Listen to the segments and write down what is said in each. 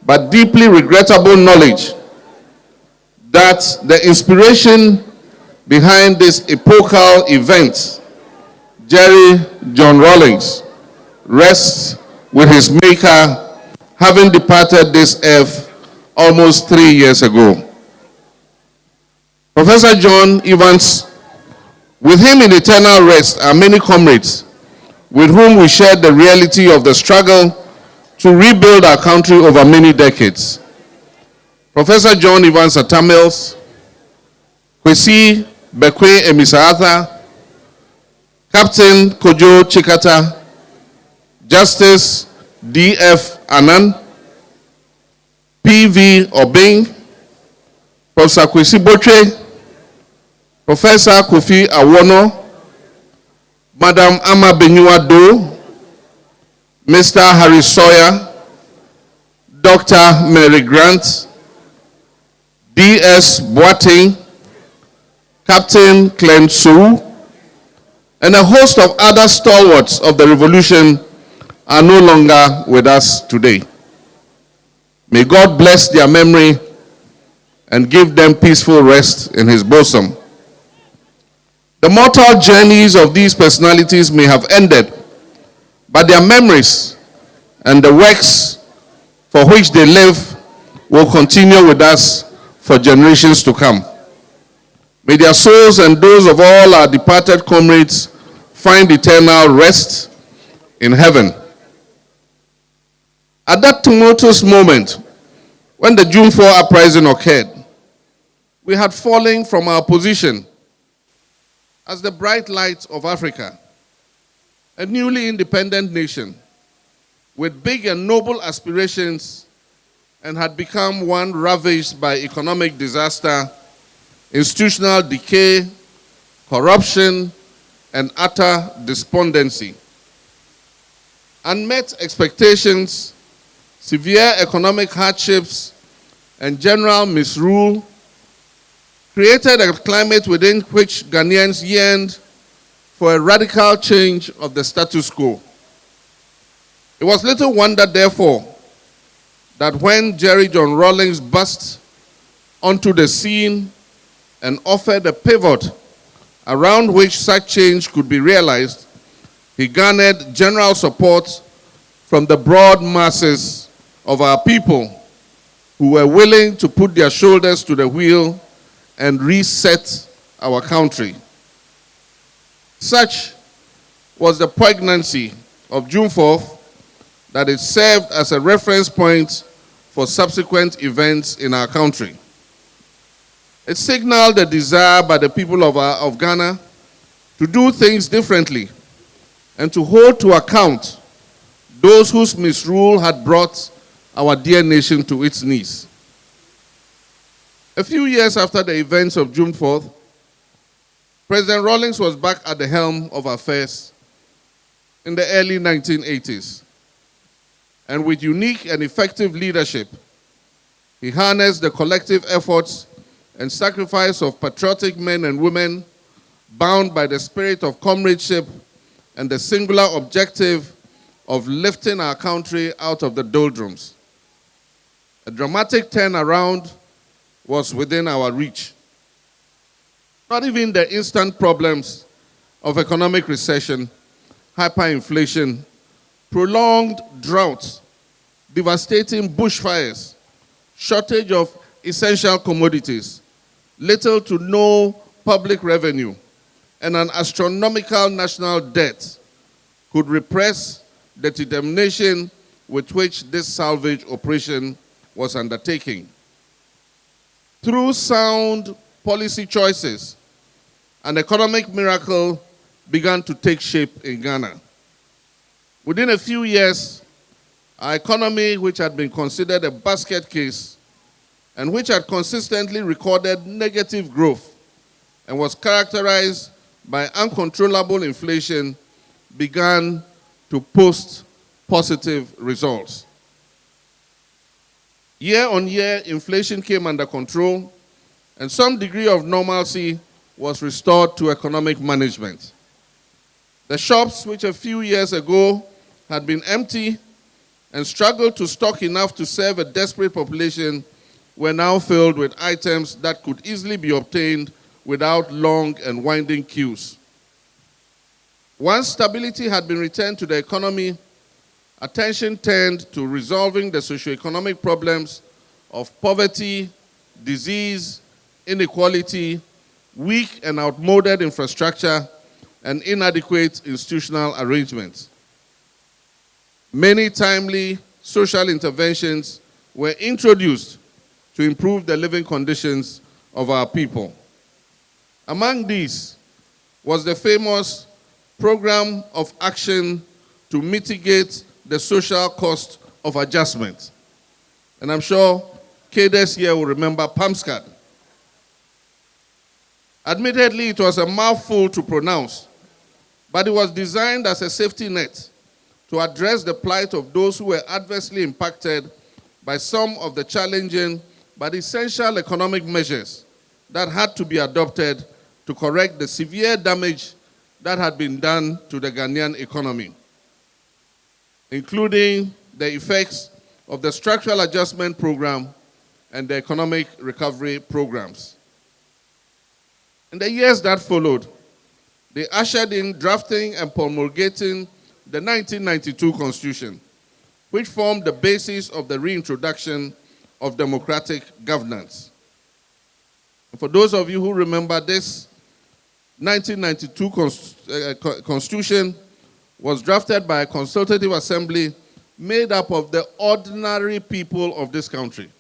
But deeply regrettable knowledge that the inspiration behind this epochal event, Jerry John Rawlings, rests with his maker, having departed this earth almost 3 years ago. Professor John Evans, with him in eternal rest are many comrades with whom we shared the reality of the struggle to rebuild our country over many decades. Professor John Evans Atamils, Kwesi Bekwe Emisaatha, Captain Kojo Chikata, Justice D.F. Anan, P.V. Obeng, Professor Kwesi Botre, Professor Kofi Awono, Madam Ama Benyua Do, Mr. Harry Sawyer, Dr. Mary Grant, D.S. Boateng, Captain Clem Sue, and a host of other stalwarts of the revolution are no longer with us today. May God bless their memory and give them peaceful rest in his bosom. The mortal journeys of these personalities may have ended, but their memories and the works for which they live will continue with us for generations to come. May their souls and those of all our departed comrades find eternal rest in heaven. At that tumultuous moment, when the June 4 uprising occurred, we had fallen from our position as the bright light of Africa, a newly independent nation with big and noble aspirations, and had become one ravaged by economic disaster, institutional decay, corruption, and utter despondency. Unmet expectations, severe economic hardships, and general misrule created a climate within which Ghanaians yearned for a radical change of the status quo. It was little wonder, therefore, that when Jerry John Rawlings burst onto the scene and offered a pivot around which such change could be realized, he garnered general support from the broad masses of our people who were willing to put their shoulders to the wheel and reset our country. Such was the poignancy of June 4th that it served as a reference point for subsequent events in our country. It signaled the desire by the people of Ghana to do things differently and to hold to account those whose misrule had brought our dear nation to its knees. A few years after the events of June 4th, President Rawlings was back at the helm of affairs in the early 1980s. And with unique and effective leadership, he harnessed the collective efforts and sacrifice of patriotic men and women bound by the spirit of comradeship and the singular objective of lifting our country out of the doldrums. A dramatic turnaround was within our reach. Not even the instant problems of economic recession, hyperinflation, prolonged droughts, devastating bushfires, shortage of essential commodities, little to no public revenue, and an astronomical national debt could repress the determination with which this salvage operation was undertaking. Through sound policy choices, an economic miracle began to take shape in Ghana. Within a few years, our economy, which had been considered a basket case and which had consistently recorded negative growth and was characterized by uncontrollable inflation, began to post positive results. Year on year, inflation came under control, and some degree of normalcy was restored to economic management. The shops, which a few years ago had been empty and struggled to stock enough to serve a desperate population, were now filled with items that could easily be obtained without long and winding queues. Once stability had been returned to the economy, attention turned to resolving the socio-economic problems of poverty, disease, inequality, weak and outmoded infrastructure, and inadequate institutional arrangements. Many timely social interventions were introduced to improve the living conditions of our people. Among these was the famous Program of Action to Mitigate the Social Cost of Adjustment. And I'm sure cadres here will remember PAMSCAD. Admittedly, it was a mouthful to pronounce, but it was designed as a safety net to address the plight of those who were adversely impacted by some of the challenging but essential economic measures that had to be adopted to correct the severe damage that had been done to the Ghanaian economy, including the effects of the Structural Adjustment Program and the Economic Recovery Programs. In the years that followed, they ushered in drafting and promulgating the 1992 Constitution, which formed the basis of the reintroduction of democratic governance. And for those of you who remember, this 1992 Constitution was drafted by a consultative assembly made up of the ordinary people of this country.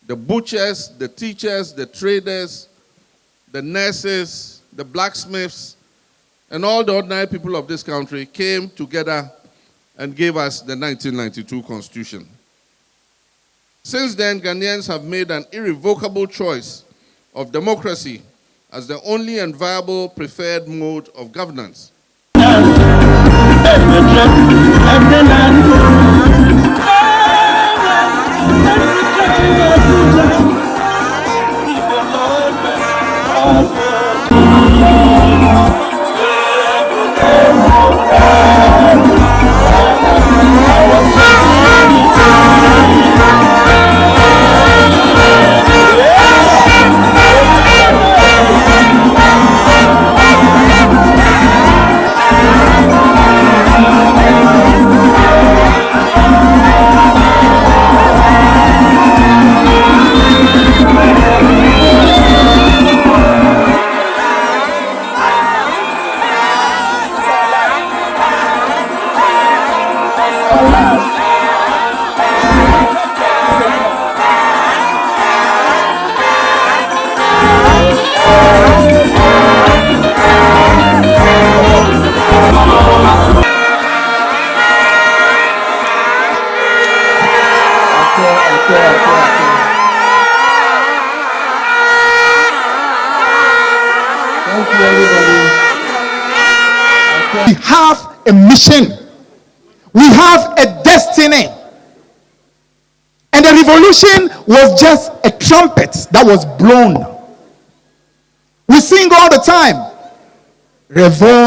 The butchers, the teachers, the traders, the nurses, the blacksmiths, and all the ordinary people of this country came together and gave us the 1992 Constitution. Since then, Ghanaians have made an irrevocable choice of democracy as the only and viable preferred mode of governance. We have a mission. We have a destiny. And the revolution was just a trumpet that was blown. We sing all the time. Revolution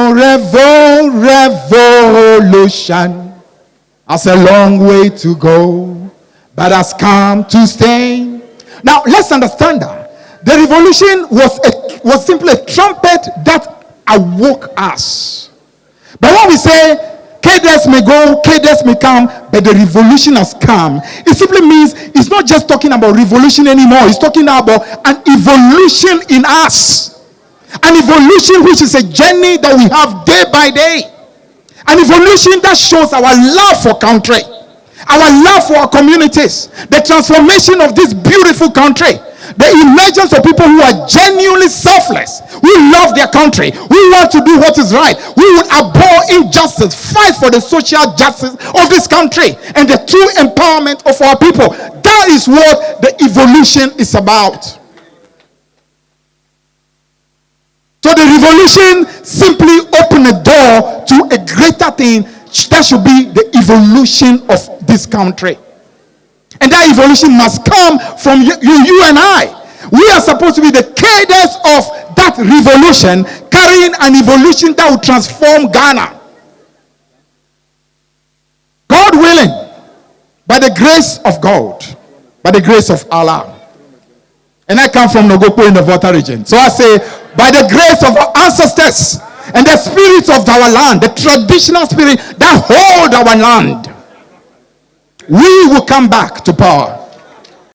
has a long way to go, but has come to stay. Now let's understand that the revolution was simply a trumpet that awoke us. But when we say cadres may go, cadres may come, but the revolution has come, it simply means it's not just talking about revolution anymore. It's talking about an evolution in us. An evolution which is a journey that we have day by day. An evolution that shows our love for country. our love for our communities, the transformation of this beautiful country, the emergence of people who are genuinely selfless, who love their country, who want to do what is right, who will abhor injustice, fight for the social justice of this country, and the true empowerment of our people. That is what the evolution is about. So the revolution simply opened a door to a greater thing. That should be the evolution of this country. And that evolution must come from you and I. We are supposed to be the cadres of that revolution, carrying an evolution that will transform Ghana. God willing, by the grace of God, by the grace of Allah. And I come from Nogopo in the Volta region. So I say, by the grace of our ancestors and the spirits of our land, the traditional spirit that hold our land, we will come back to power.